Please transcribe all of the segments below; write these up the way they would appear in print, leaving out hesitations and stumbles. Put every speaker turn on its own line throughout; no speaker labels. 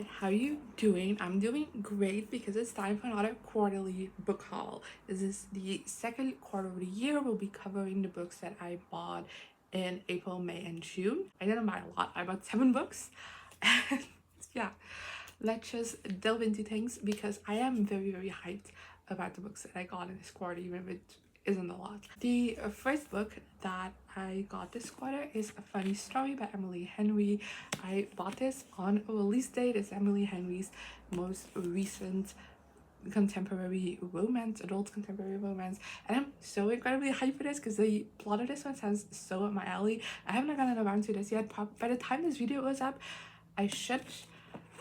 Hi, how are you doing? I'm doing great because it's time for another quarterly book haul. This is the second quarter of the year. We'll be covering the books that I bought in April, May, and June. I didn't buy a lot. I bought 7 books. And yeah, let's just delve into things because I am very, very hyped about the books that I got in this quarter, even if it isn't a lot. The first book that I got this quarter is A Funny Story by Emily Henry. I bought this on a release date. It's Emily Henry's most recent contemporary romance, adult contemporary romance, and I'm so incredibly hyped for this because the plot of this one sounds so up my alley. I haven't gotten around to this yet. By the time this video goes up, I should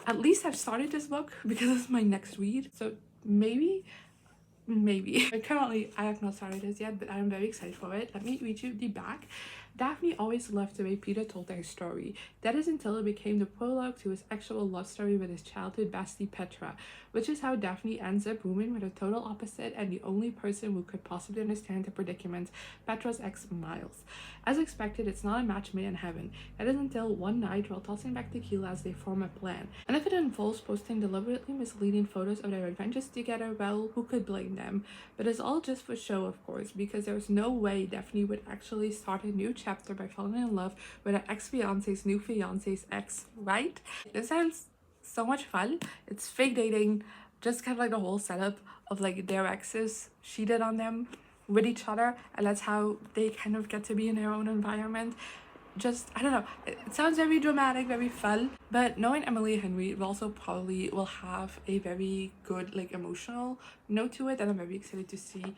at least have started this book because it's my next read. So maybe. But currently, I have not started this yet, but I am very excited for it. Let me read you the back. Daphne always loved the way Peter told their story. That is until it became the prologue to his actual love story with his childhood bestie Petra, which is how Daphne ends up rooming with a total opposite and the only person who could possibly understand the predicament, Petra's ex Miles. As expected, it's not a match made in heaven. That is until one night, while tossing back tequila as they form a plan. And if it involves posting deliberately misleading photos of their adventures together, well, who could blame them? But it's all just for show, of course, because there's no way Daphne would actually start a new chapter by falling in love with her ex-fiance's new fiance's ex, right? This sounds so much fun. It's fake dating, just kind of like the whole setup of like their exes cheated on them with each other, and that's how they kind of get to be in their own environment. Just, I don't know, it sounds very dramatic, very fun, but knowing Emily Henry, it also probably will have a very good like emotional note to it that I'm very excited to see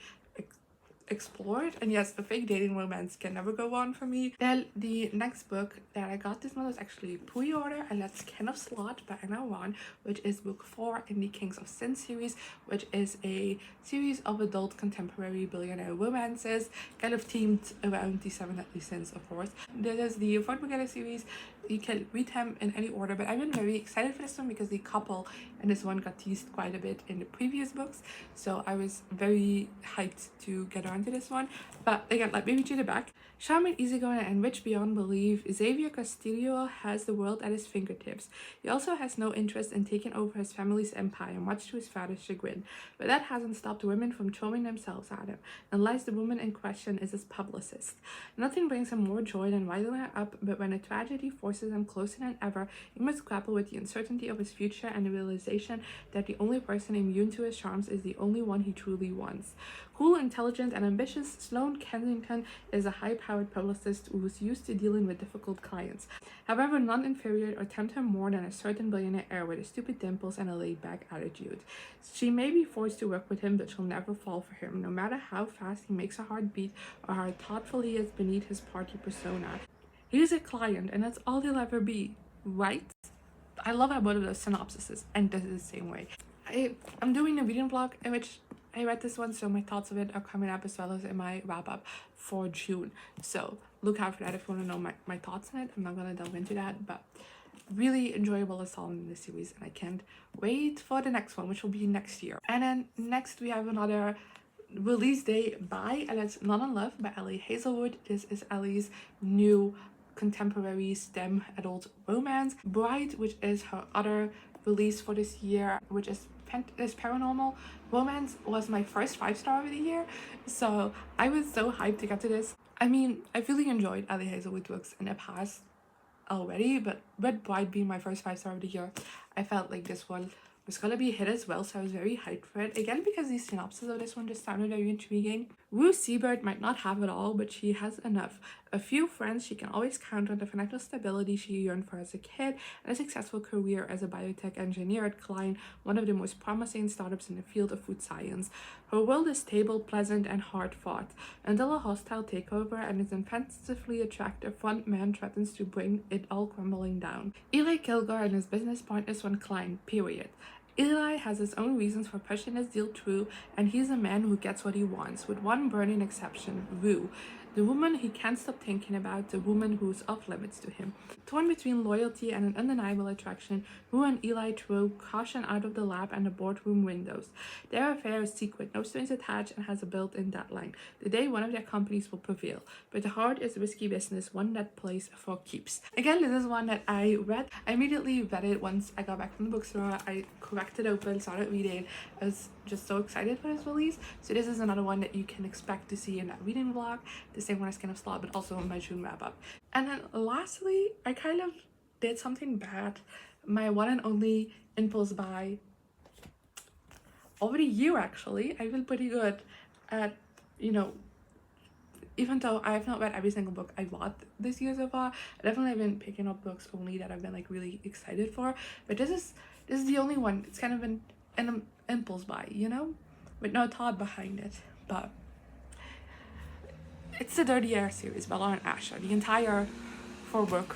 explored. And yes, the fake dating romance can never go wrong for me. Then the next book that I got, this one was actually pre-order, and that's King of Sloth by Anna Ron, which is book 4 in the Kings of Sin series, which is a series of adult contemporary billionaire romances, kind of themed around the 7 deadly sins, of course. This is the fourth book in the series. You can read them in any order, but I've been very excited for this one because the couple in this one got teased quite a bit in the previous books, so I was very hyped to get on to this one. But again, let me read you the back. Charming, easygoing, and rich beyond belief, Xavier Castillo has the world at his fingertips. He also has no interest in taking over his family's empire, much to his father's chagrin. But that hasn't stopped women from throwing themselves at him, unless the woman in question is his publicist. Nothing brings him more joy than riling her up, but when a tragedy forces him closer than ever, he must grapple with the uncertainty of his future and the realization that the only person immune to his charms is the only one he truly wants. Cool, intelligent, and ambitious, Sloane Kensington is a high-powered publicist who is used to dealing with difficult clients. However, none inferior or tempt him more than a certain billionaire heir with a stupid dimples and a laid-back attitude. She may be forced to work with him, but she'll never fall for him, no matter how fast he makes her heart beat or how thoughtful he is beneath his party persona. He's a client, and that's all he'll ever be, right? I love how both of those synopsises end the same way. I'm doing a reading blog in which I read this one, so my thoughts of it are coming up as well as in my wrap-up for June. So look out for that if you want to know my thoughts on it. I'm not going to delve into that, but really enjoyable installment in this series, and I can't wait for the next one, which will be next year. And then next we have another release day by, and it's Not in Love by Ali Hazelwood. This is Ali's new contemporary STEM adult romance. Bright, which is her other release for this year, which is paranormal romance, was my first 5-star of the year, so I was so hyped to get to this. I mean, I've really enjoyed Ali Hazelwood books in the past already, but with Bright being my first 5-star of the year, I felt like this one was gonna be a hit as well, so I was very hyped for it. Again, because the synopsis of this one just sounded very intriguing. Rue Seabird might not have it all, but she has enough. A few friends she can always count on, the financial stability she yearned for as a kid, and a successful career as a biotech engineer at Klein, one of the most promising startups in the field of food science. Her world is stable, pleasant, and hard-fought, until a hostile takeover and his offensively attractive front man threatens to bring it all crumbling down. Eli Kilgore and his business partners run Klein, period. Eli has his own reasons for pushing his deal through, and he's a man who gets what he wants, with one burning exception, Rue, the woman he can't stop thinking about, the woman who's off limits to him. Torn between loyalty and an undeniable attraction, Wu and Eli throw caution out of the lab and the boardroom windows. Their affair is secret, no strings attached, and has a built-in deadline. The day one of their companies will prevail. But the heart is risky business, one that plays for keeps. Again, this is one that I read. I immediately read it once I got back from the bookstore. I cracked it open, started reading. I was just so excited for its release. So this is another one that you can expect to see in that reading vlog. The same one as Skin of Sloth, but also in my June wrap-up. And then lastly, I kind of did something bad. My one and only impulse buy over the year, actually. I've been pretty good at, you know, even though I have not read every single book I bought this year so far, I definitely have been picking up books only that I've been like really excited for. But this is the only one. It's kind of been an impulse buy, you know, with no thought behind it. But it's the Dirty Air series by Lauren Asher, the entire 4-book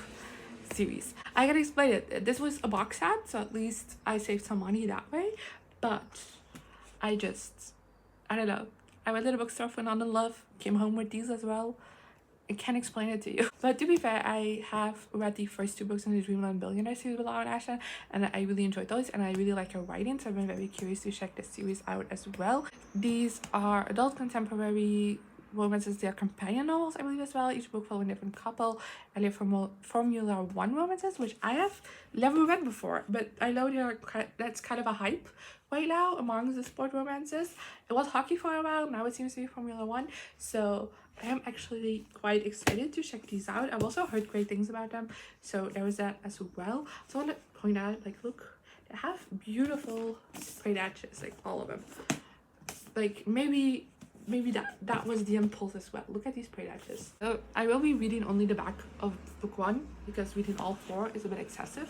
series. I gotta explain it. This was a box set, so at least I saved some money that way. But I don't know. I went to the bookstore for Not in Love, came home with these as well. I can't explain it to you. But to be fair, I have read the first 2 books in the Dreamland Billionaire series with Lauren Asher, and I really enjoyed those, and I really like her writing, so I've been very curious to check this series out as well. These are adult contemporary romances. They are companion novels, I believe, as well, each book following a different couple, and they're Formula 1 romances, which I have never read before, but I know that's kind of a hype right now among the sport romances. It was hockey for a while, now it seems to be Formula 1, so I am actually quite excited to check these out. I've also heard great things about them, so there was that as well. So I want to point out, like, look, they have beautiful sprayed edges, like all of them. Like maybe that was the impulse as well. Look at these sprayed edges. So I will be reading only the back of book 1 because reading all 4 is a bit excessive,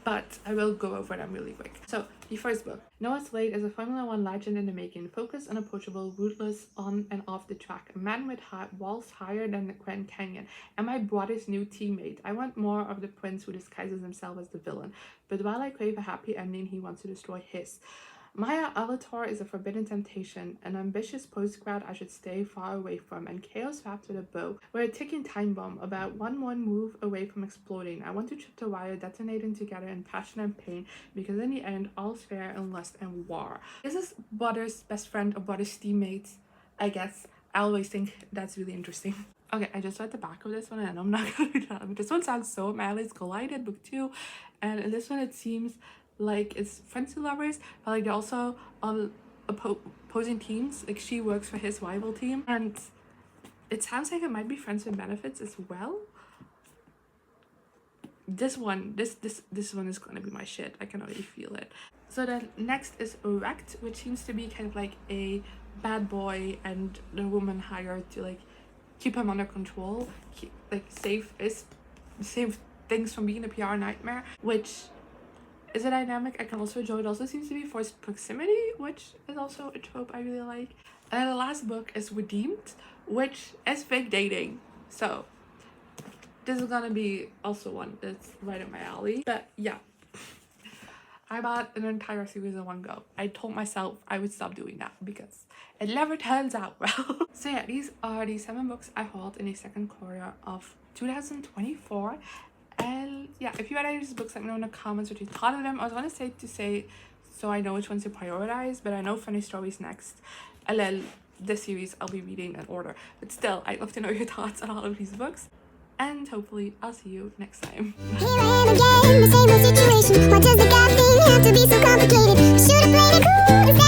but I will go over them really quick. So the first book, Noah Slade is a Formula 1 legend in the making, focused, unapproachable, ruthless on and off the track, a man with walls higher than the Grand Canyon, and my brother's new teammate. I want more of the prince who disguises himself as the villain, but while I crave a happy ending, he wants to destroy his. Maya Alator is a forbidden temptation, an ambitious postgrad I should stay far away from, and chaos wrapped with a bow. We're a ticking time bomb, about one move away from exploding. I want to trip the wire, detonating together in passion and pain, because in the end, all's fair in lust and war. This is brother's best friend or brother's teammate, I guess. I always think that's really interesting. Okay, I just read the back of this one, and I'm not gonna read that. This one sounds so mad. It's collided, book 2, and in this one it seems like it's friends and lovers, but like they're also on opposing teams. Like she works for his rival team, and it sounds like it might be friends with benefits as well. This one is gonna be my shit. I can already feel it. So then next is Wrecked, which seems to be kind of like a bad boy and the woman hired to like keep him under control, save things from being a PR nightmare, which is a dynamic I can also enjoy. It also seems to be forced proximity, which is also a trope I really like. And the last book is Redeemed, which is fake dating. So this is gonna be also one that's right up my alley. But yeah, I bought an entire series in one go. I told myself I would stop doing that because it never turns out well. So yeah, these are the 7 books I hauled in the second quarter of 2024. And yeah, if you read any of these books, let me know in the comments what you thought of them. I was going to say so I know which ones to prioritize, but I know Funny Stories next, and then this series I'll be reading in order. But still, I'd love to know your thoughts on all of these books, and hopefully I'll see you next time.
Here I am again, the same old situation. Why does the God thing have to be so complicated? Should've played it cool.